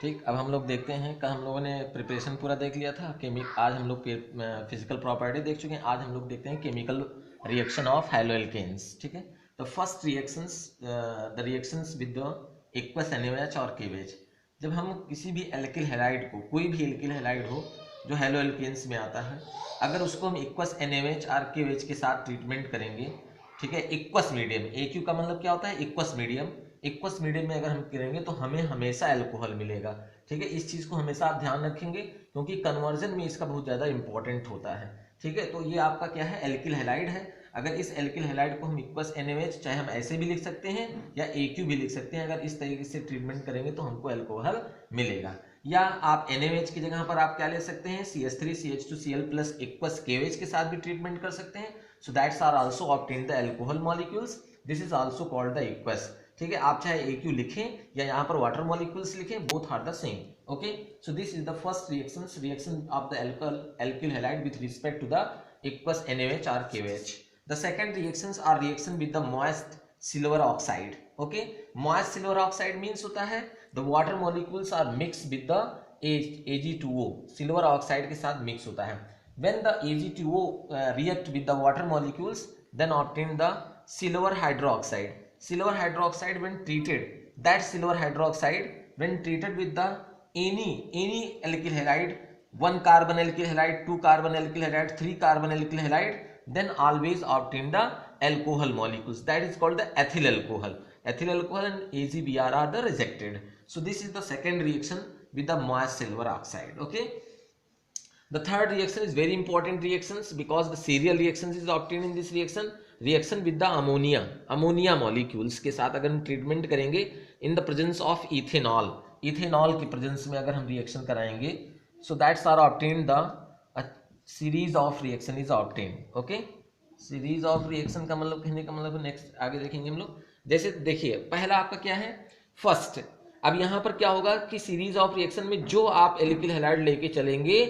ठीक, अब हम लोग देखते हैं, कल हम लोगों ने प्रिपरेशन पूरा देख लिया था आज हम लोग फिजिकल प्रॉपर्टी देख चुके हैं। आज हम लोग देखते हैं केमिकल रिएक्शन ऑफ हैलोएल्केन्स। ठीक है, तो first reactions, the reactions with the aqueous NaOH और KOH। जब हम किसी भी एल्किल हैलाइड को, कोई भी एल्किल हैलाइड हो जो हैलोएल्केन्स में आता है, अगर उसको हम एक्वस NaOH और KOH के साथ ट्रीटमेंट करेंगे, ठीक है, इक्वस मीडियम, AQ का मतलब क्या होता है, इक्वस मीडियम। इक्वस मीडियम में अगर हम करेंगे तो हमें हमेशा अल्कोहल मिलेगा। ठीक है, इस चीज को हमेशा आप ध्यान रखेंगे क्योंकि कन्वर्जन में इसका बहुत ज्यादा इंपॉर्टेंट होता है। ठीक है, तो ये आपका क्या है, एल्किल हैलाइड है। अगर इस एल्किल हैलाइड को हम इक्वस NaOH, चाहे हम ऐसे भी लिख सकते हैं या AQ भी लिख सकते हैं, अगर इस तरीके से ट्रीटमेंट करेंगे तो हमको अल्कोहल मिलेगा। या आप NaOH की जगह पर आप क्या ले सकते हैं, CH3CH2Cl प्लस इक्वस KOH के साथ भी ट्रीटमेंट कर सकते हैं। So that's are also obtained the alcohol molecules. This is also called the aqueous. ठीक है, आप चाहे AQ लिखें या यहाँ पर वाटर मॉलिक्यूल्स लिखें, both are the same. Okay, so this is the first reaction of the alkyl halide with respect to the aqueous NaOH or KOH. The second reactions are reaction with the moist silver oxide. Okay, moist silver oxide means होता है the water molecules are mixed with the Ag2O, silver oxide के साथ mix होता है। when the Ag2O react with the water molecules, then obtain the silver hydroxide. Silver hydroxide when treated, that silver hydroxide when treated with the any alkyl halide, 1 carbon alkyl halide, 2 carbon alkyl halide, 3 carbon alkyl halide, then always obtain the alcohol molecules, that is called the ethyl alcohol. Ethyl alcohol and AgBr are the rejected. So this is the second reaction with the moist silver oxide. Okay, the third reaction is very important reactions because the serial reactions is obtained in this reaction. Reaction with the ammonia molecules के साथ अगर हम treatment करेंगे in the presence of ethanol, ethanol की presence में अगर हम reaction कराएंगे, so that's are obtained the a series of reaction is obtained. Okay, series of reaction का मतलब कहने का मतलब नेक्स्ट आगे देखेंगे हम लोग। जैसे देखिए पहला आपका क्या है, फर्स्ट। अब यहाँ पर क्या होगा कि सीरीज ऑफ रिएक्शन में जो आप एल्किल हैलाइड लेके चलेंगे,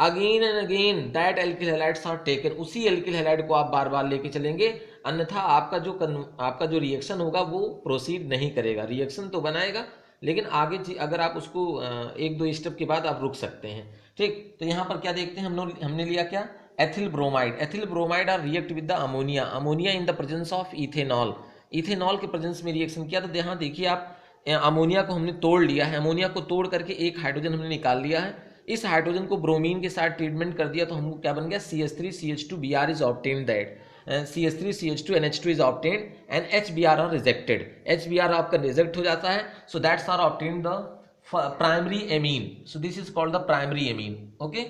again and again that alkyl halides are taken, उसी एल्किल हैलाइड को आप बार बार लेके चलेंगे, अन्यथा आपका जो रिएक्शन होगा वो प्रोसीड नहीं करेगा। रिएक्शन तो बनाएगा लेकिन आगे अगर आप उसको एक दो स्टेप के बाद आप रुक सकते हैं। ठीक, तो यहाँ पर क्या देखते हैं, हमने लिया क्या, ethyl bromide. Ethyl bromide are react with the ammonia in the presence of ethanol. Ethanol के प्रेजेंस में रिएक्शन किया, तो यहाँ देखिए आप अमोनिया को हमने तोड़ लिया है, अमोनिया को तोड़ करके एक हाइड्रोजन हमने निकाल लिया है, इस हाइड्रोजन को ब्रोमीन के साथ ट्रीटमेंट कर दिया तो हमको क्या बन गया, CH3CH2Br is obtained that, CH3CH2NH2 is obtained and HBr are rejected, HBr आपका रिजेक्ट हो जाता है। So that's are obtained the primary amine, so this is called the primary amine. Okay,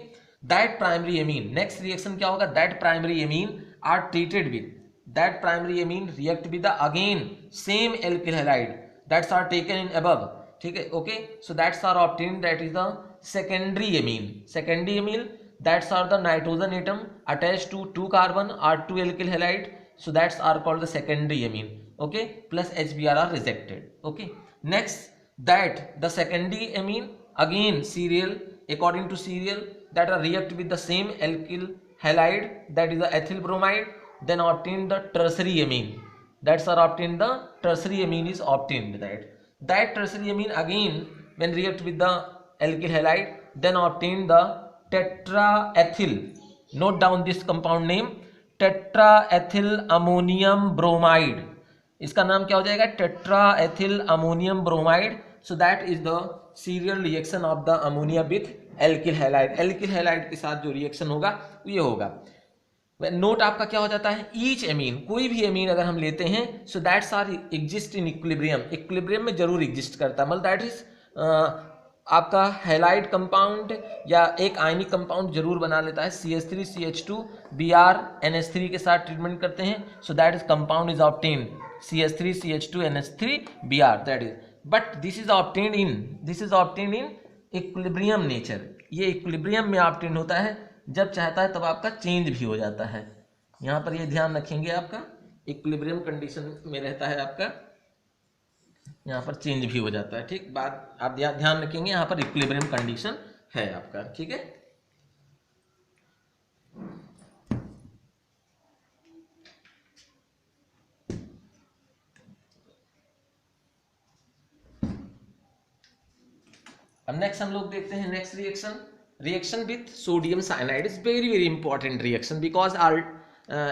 that primary amine, next reaction क्या होगा, that primary amine are treated with, that primary amine react with the again same alkyl halide that's are taken in above. ठीक है, okay, so that's are obtained, that is the secondary amine. Secondary amine, that's are the nitrogen atom attached to 2 carbon or 2 alkyl halide, so that's are called the secondary amine. Okay, plus HBr are rejected. Okay, next, that the secondary amine again serial, according to serial, that are react with the same alkyl halide, that is the ethyl bromide, then obtain the tertiary amine, that's are obtained, the tertiary amine is obtained, that tertiary amine again when react with the alkyl halide, then obtain the tetraethyl, note down this compound name, tetraethyl ammonium bromide, इसका नाम क्या हो जाएगा, tetraethyl ammonium bromide. So that is the serial reaction of the ammonia with alkyl halide. Alkyl halide के साथ जो reaction होगा ये होगा। नोट आपका क्या हो जाता है, ईच एमीन, कोई भी एमीन अगर हम लेते हैं, so that's are exist in equilibrium, equilibrium में जरूर एग्जिस्ट करता है, मतलब दैट इज आपका हैलाइड कंपाउंड या एक आयनिक कंपाउंड जरूर बना लेता है। CH3CH2Br NH3 के साथ ट्रीटमेंट करते हैं, so that is compound is obtained CH3CH2NH3Br, that is, but this is obtained in equilibrium nature, ये इक्विलिब्रियम में ऑब्टेन्ड होता है, जब चाहता है तब आपका चेंज भी हो जाता है। यहाँ पर ये ध्यान रखेंगे, आपका इक्विलिब्रियम कंडीशन में रहता है, आपका यहाँ पर चेंज भी हो जाता है। ठीक, बात आप ध्यान रखेंगे, यहाँ पर इक्विलिब्रियम कंडीशन है आपका। ठीक है, अब नेक्स्ट हम लोग देखते हैं next reaction with sodium cyanide is very very important reaction because are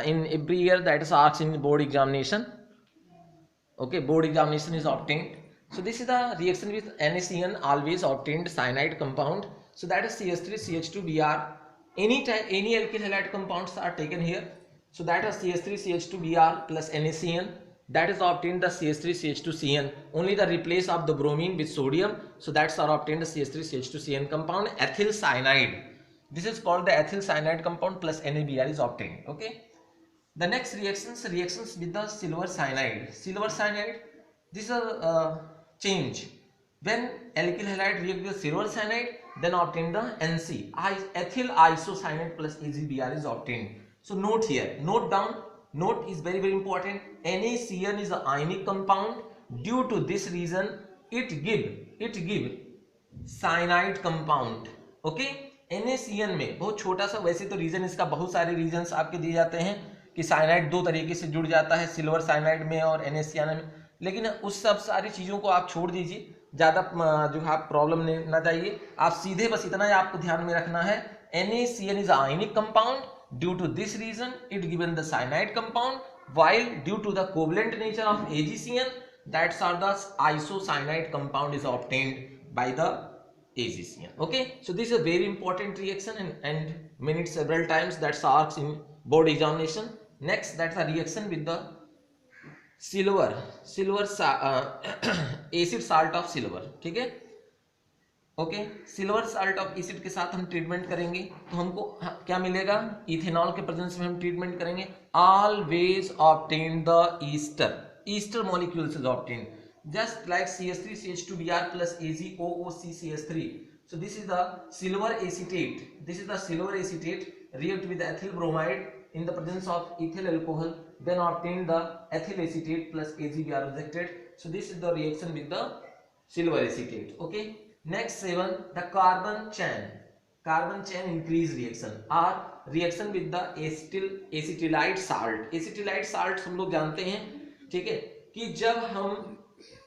in every year that is asked in board examination. Okay, board examination is obtained. So this is the reaction with NaCN, always obtained cyanide compound. So that is CH3 CH2Br. Any alkyl halide compounds are taken here. So that is CH3 CH2Br plus NaCN. That is obtained the CH3 CH2CN. Only the replace of the bromine with sodium. So that's are obtained the CH3 CH2CN compound. Ethyl cyanide. This is called the ethyl cyanide compound plus NaBr is obtained. Okay. The next reactions with the silver cyanide. Silver cyanide, this is a change. When alkyl halide react with silver cyanide, then obtain the NC. Ethyl isocyanate plus AgBr is obtained. So note here, note down. Note is very very important. NaCN is an ionic compound. Due to this reason, it give cyanide compound. Okay. NaCN में बहुत छोटा सा, वैसे तो reason इसका बहुत सारे regions आपके दिए जाते हैं कि साइनाइड दो तरीके से जुड़ जाता है, सिल्वर साइनाइड में और NaCN में, लेकिन उस सब सारी चीज़ों को आप छोड़ दीजिए, ज़्यादा जो है आप प्रॉब्लम ना जाइए, आप सीधे बस इतना ही आपको ध्यान में रखना है, NaCN is ionic compound, due to this reason it given the cyanide compound, while due to the covalent nature of AgCN, that's are the isocyanide compound is obtained by the AgCN. Okay, so this is a very important reaction and made several times, that's asked in board examination. Next, that's a reaction with the silver acid salt of silver. ठीक है, okay, silver salt of acid के साथ हम treatment करेंगे तो हमको क्या मिलेगा, इथेनॉल के प्रेजेंस में हम ट्रीटमेंट करेंगे. Always obtain the Easter molecules is obtain just like CH3 CH2Br plus AgOOC So this is the silver acetate. This is the silver acetate react with ethyl bromide in the presence of ethyl alcohol, then obtain the ethyl acetate plus AgBr rejected. So this is the reaction with the silver acetate. Okay. Next 7, the carbon chain increase reaction or reaction with the acetylide salt. Acetylide salt हम लोग जानते हैं, ठीक है, कि जब हम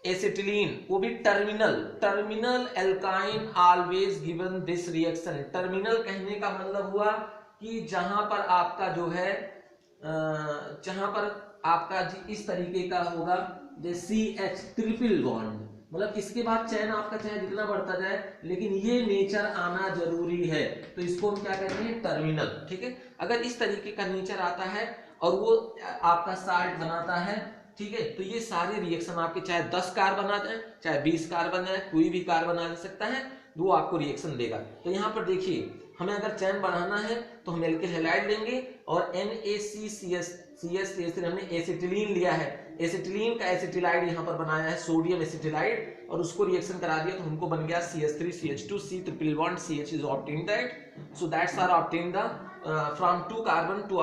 acetylene, वो भी terminal alkyne always given this reaction. Terminal कहने का मतलब हुआ कि जहां पर आपका जो है जहां पर आपका इस तरीके का होगा जैसे CH ट्रिपल बॉन्ड, मतलब इसके बाद चैन आपका चाहे जितना बढ़ता जाए लेकिन ये नेचर आना जरूरी है, तो इसको हम क्या कहते हैं, टर्मिनल. ठीक है, अगर इस तरीके का नेचर आता है और वो आपका साल्ट बनाता है, ठीक है, तो ये सारे रिएक्शन आपके चाहे 10 कार्बन आ जाए चाहे 20 कार्बन आए, कोई भी कार्बन आ सकता है, वो आपको रिएक्शन देगा. तो यहाँ पर देखिए, हमें अगर चैन बढ़ाना है तो हम एल्किल हैलाइड लेंगे और NaCCH3 हमने एसिटिलीन लिया है, एसिटिलीन का एसिटिलाइड यहाँ पर बनाया है सोडियम एसिटिलाइड और उसको रिएक्शन करा दिया तो हमको बन गया CH3 CH2 C triple bond CH is obtained that. So that's are obtained the from 2 carbon to